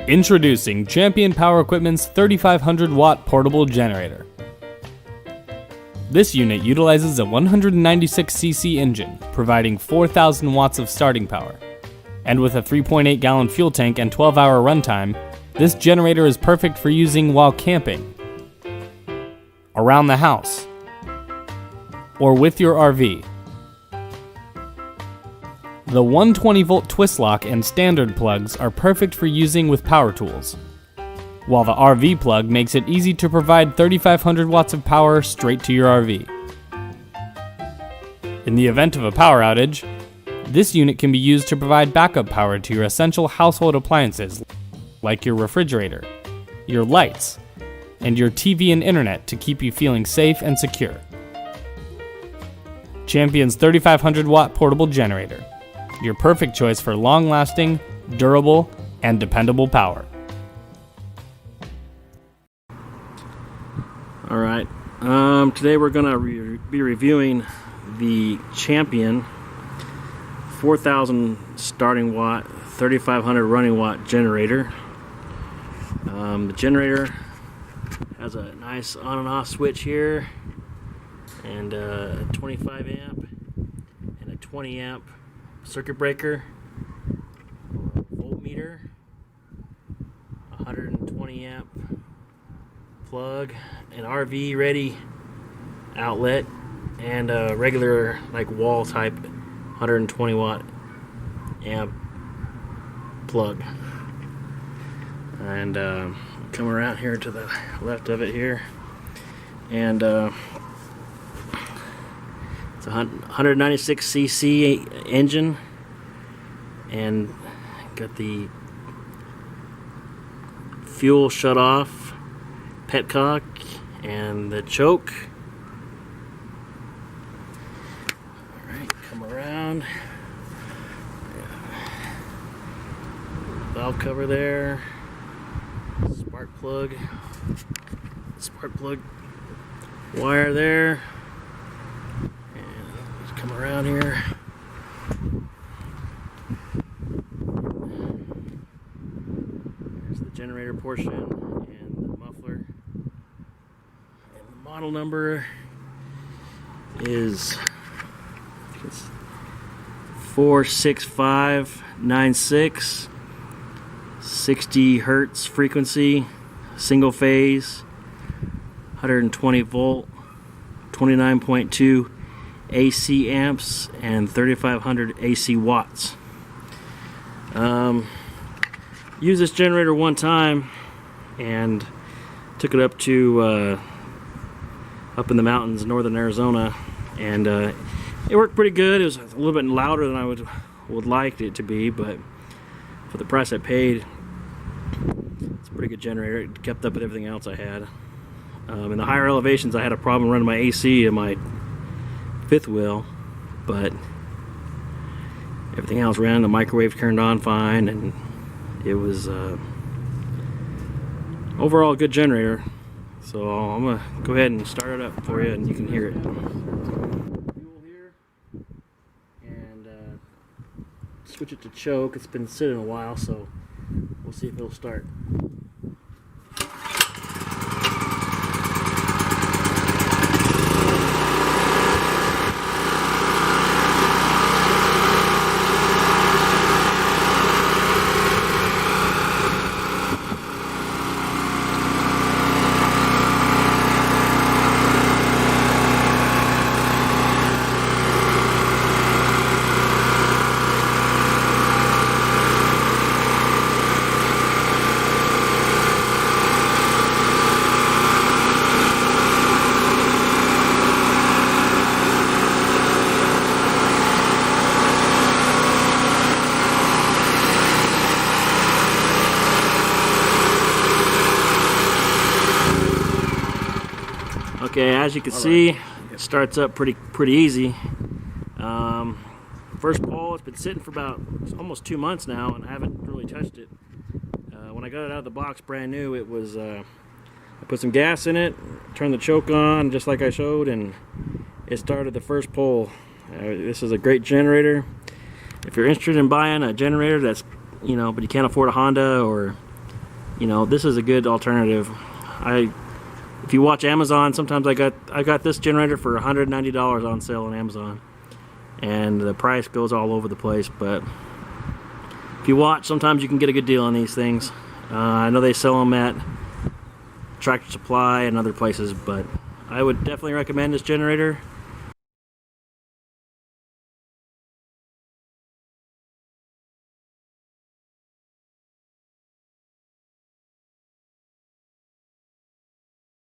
Introducing Champion Power Equipment's 3500 watt portable generator. This unit utilizes a 196cc engine, providing 4,000 watts of starting power. And with a 3.8 gallon fuel tank and 12-hour runtime, this generator is perfect for using while camping, around the house, or with your RV. The 120-volt twist lock and standard plugs are perfect for using with power tools, while the RV plug makes it easy to provide 3,500 watts of power straight to your RV. In the event of a power outage, this unit can be used to provide backup power to your essential household appliances like your refrigerator, your lights, and your TV and internet to keep you feeling safe and secure. Champion's 3,500 watt portable generator. Your perfect choice for long-lasting, durable, and dependable power. Alright, today we're going to be reviewing the Champion 4,000 starting watt, 3,500 running watt generator. The generator has a nice on and off switch here, and a 25 amp and a 20 amp circuit breaker, voltmeter, 120 amp plug, an RV ready outlet, and a regular like wall type 120 watt amp plug. And come around here to the left of it here, and it's a 196cc engine, and got the fuel shut off petcock and the choke. Alright, come around. Valve cover there. Spark plug wire there. Come around here. There's the generator portion and the muffler. And the model number is 46596, 60 hertz frequency, single phase, 120 volt, 29.2 AC amps, and 3,500 AC watts. Used this generator one time and took it up to up in the mountains in northern Arizona, and it worked pretty good. It was a little bit louder than I would like it to be, but for the price I paid, it's a pretty good generator. It kept up with everything else I had. In the higher elevations, I had a problem running my AC in my fifth wheel, but everything else ran. The microwave turned on fine, and it was overall a good generator. So I'm gonna go ahead and start it up for you, and you can hear it. Fuel here, and switch it to choke. It's been sitting a while, so we'll see if it'll start. Okay, as you can see, it starts up pretty easy. First pull, it's been sitting for about almost 2 months now, and I haven't really touched it. When I got it out of the box brand new, it was I put some gas in it, turned the choke on just like I showed, and it started the first pull. This is a great generator. If you're interested in buying a generator that's, but you can't afford a Honda or you know, this is a good alternative. If you watch Amazon, sometimes I got this generator for $190 on sale on Amazon, and the price goes all over the place. But if you watch, sometimes you can get a good deal on these things. I know they sell them at Tractor Supply and other places, but I would definitely recommend this generator.